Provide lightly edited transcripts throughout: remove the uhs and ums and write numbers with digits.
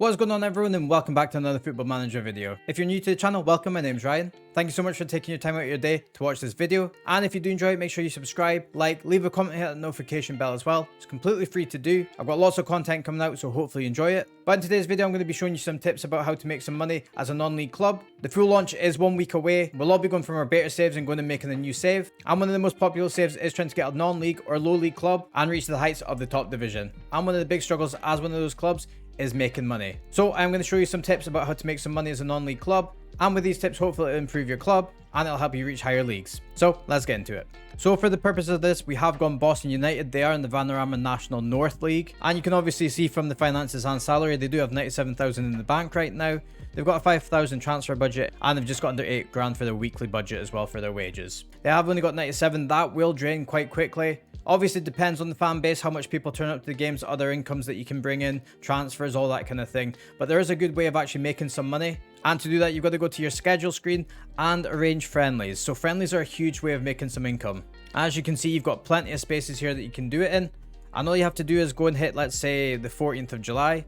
What is going on, everyone, and welcome back to another Football Manager video. If you're new to the channel, welcome. My name's Ryan. Thank you so much for taking your time out of your day to watch this video. And if you do enjoy it, make sure you subscribe, like, leave a comment, hit that notification bell as well. It's completely free to do. I've got lots of content coming out, so hopefully you enjoy it. But in today's video, I'm going to be showing you some tips about how to make some money as a non-league club. The full launch is 1 week away. We'll all be going from our beta saves and going and making a new save. And one of the most popular saves is trying to get a non-league or low league club and reach the heights of the top division. And one of the big struggles as one of those clubs is making money. So I'm going to show you some tips about how to make some money as a non-league club, and with these tips hopefully it'll improve your club and it'll help you reach higher leagues. So let's get into it. So for the purpose of this, we have gone Boston United. They are in the Vanarama National North League, and you can obviously see from the finances and salary they do have 97,000 in the bank right now. They've got a 5,000 transfer budget, and they've just got under 8 grand for their weekly budget as well for their wages. They have only got 97. That will drain quite quickly. Obviously, it depends on the fan base, how much people turn up to the games, other incomes that you can bring in, transfers, all that kind of thing. But there is a good way of actually making some money. And to do that, you've got to go to your schedule screen and arrange friendlies. So friendlies are a huge way of making some income. As you can see, you've got plenty of spaces here that you can do it in. And all you have to do is go and hit, let's say, the 14th of July.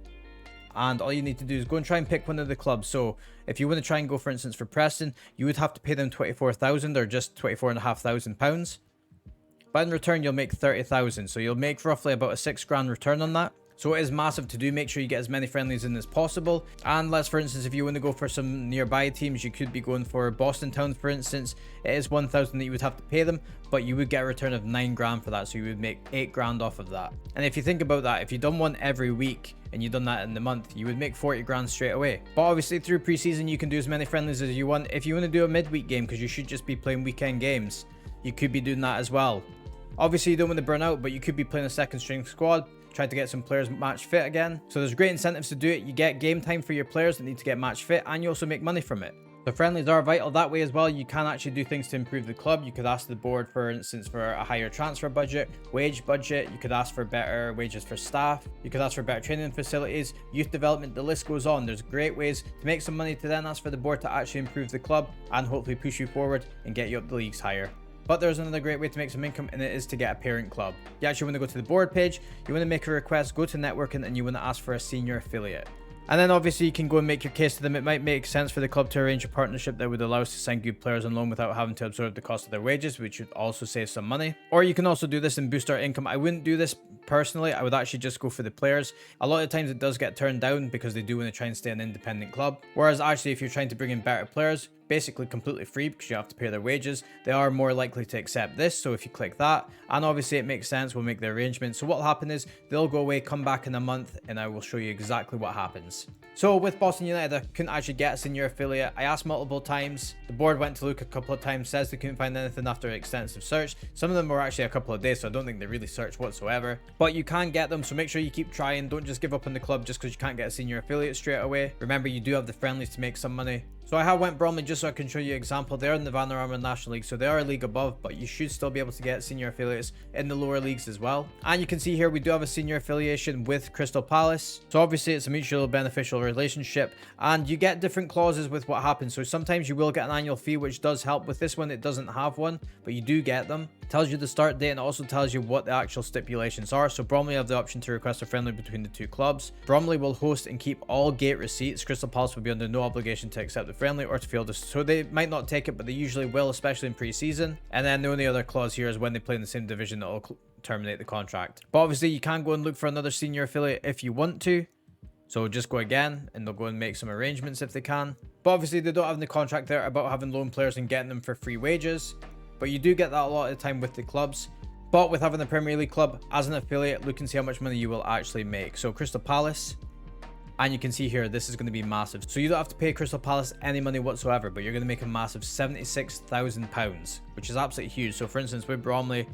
And all you need to do is go and try and pick one of the clubs. So if you want to try and go, for instance, for Preston, you would have to pay them 24,000 or just £24,500. But in return, you'll make 30,000. So you'll make roughly about a 6 grand return on that. So it is massive to do. Make sure you get as many friendlies in as possible. And let's, for instance, if you want to go for some nearby teams, you could be going for Boston Town, for instance. It is 1,000 that you would have to pay them, but you would get a return of 9 grand for that. So you would make 8 grand off of that. And if you think about that, if you've done one every week and you've done that in the month, you would make 40 grand straight away. But obviously through preseason, you can do as many friendlies as you want. If you want to do a midweek game, because you should just be playing weekend games, you could be doing that as well. Obviously, you don't want to burn out, but you could be playing a second string squad, trying to get some players match fit again. So there's great incentives to do it. You get game time for your players that need to get match fit, and you also make money from it. The friendlies are vital that way as well. You can actually do things to improve the club. You could ask the board, for instance, for a higher transfer budget, wage budget. You could ask for better wages for staff. You could ask for better training facilities, youth development. The list goes on. There's great ways to make some money to then ask for the board to actually improve the club and hopefully push you forward and get you up the leagues higher. But there's another great way to make some income, and it is to get a parent club. You actually want to go to the board page, you want to make a request, go to networking, and you want to ask for a senior affiliate. And then obviously you can go and make your case to them. It might make sense for the club to arrange a partnership that would allow us to sign good players on loan without having to absorb the cost of their wages, which would also save some money. Or you can also do this and boost our income. I wouldn't do this personally. I would actually just go for the players. A lot of times it does get turned down because they do want to try and stay an independent club. Whereas actually if you're trying to bring in better players, basically completely free because you have to pay their wages, they are more likely to accept this. So if you click that, and obviously it makes sense, we'll make the arrangements. So what will happen is they'll go away, come back in a month, and I will show you exactly what happens. So with Boston United, I couldn't actually get a senior affiliate. I asked multiple times. The board went to look a couple of times, says they couldn't find anything after an extensive search. Some of them were actually a couple of days, so I don't think they really searched whatsoever. But you can get them, so make sure you keep trying. Don't just give up on the club just because you can't get a senior affiliate straight away. Remember, you do have the friendlies to make some money. So I have went Bromley just so I can show you an example. They're in the Vanarama National League, so they are a league above, but you should still be able to get senior affiliates in the lower leagues as well. And you can see here we do have a senior affiliation with Crystal Palace. So obviously it's a mutual beneficial relationship, and you get different clauses with what happens. So sometimes you will get an annual fee, which does help. With this one, it doesn't have one, but you do get them. It tells you the start date and it also tells you what the actual stipulations are. So Bromley have the option to request a friendly between the two clubs. Bromley will host and keep all gate receipts. Crystal Palace will be under no obligation to accept the friendly or to field this. So they might not take it, but they usually will, especially in pre-season. And then the only other clause here is when they play in the same division, that will terminate the contract. But obviously you can go and look for another senior affiliate if you want to. So just go again and they'll go and make some arrangements if they can. But obviously they don't have the contract there about having loan players and getting them for free wages. But you do get that a lot of the time with the clubs. But with having a Premier League club as an affiliate, look and see how much money you will actually make. So Crystal Palace, and you can see here, this is going to be massive. So you don't have to pay Crystal Palace any money whatsoever, but you're going to make a massive £76,000, which is absolutely huge. So for instance, with Bromley,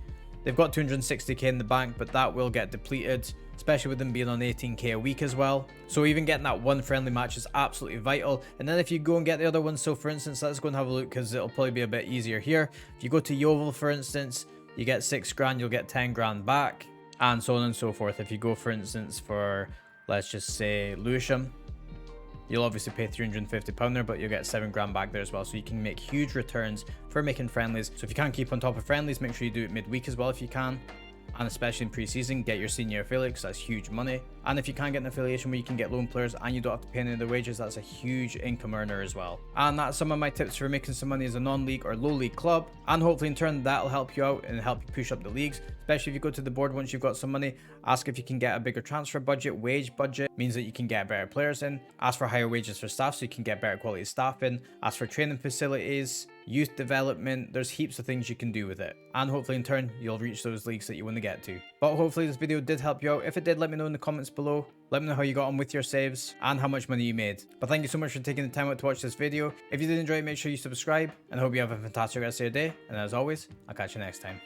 they've got 260k in the bank, but that will get depleted, especially with them being on 18k a week as well. So even getting that one friendly match is absolutely vital. And then if you go and get the other ones, so for instance, let's go and have a look because it'll probably be a bit easier here. If you go to Yeovil, for instance, you get 6 grand, you'll get 10 grand back, and so on and so forth. If you go, for instance, for, let's just say, Lewisham, you'll obviously pay £350 there, but you'll get 7 grand back there as well. So you can make huge returns for making friendlies. So if you can't keep on top of friendlies, make sure you do it midweek as well if you can. and especially in pre-season, get your senior affiliate because that's huge money. And if you can get an affiliation where you can get loan players and you don't have to pay any of their wages, that's a huge income earner as well. And that's some of my tips for making some money as a non-league or low league club, and hopefully in turn that'll help you out and help you push up the leagues, especially if you go to the board once you've got some money. Ask if you can get a bigger transfer budget. Wage budget means that you can get better players in. Ask for higher wages for staff so you can get better quality staff in. Ask for training facilities, youth development. There's heaps of things you can do with it, and hopefully in turn you'll reach those leagues that you want to get to. But hopefully this video did help you out. If it did, let me know in the comments below. Let me know how you got on with your saves and how much money you made. But thank you so much for taking the time out to watch this video. If you did enjoy it, make sure you subscribe, and I hope you have a fantastic rest of your day. And as always, I'll catch you next time.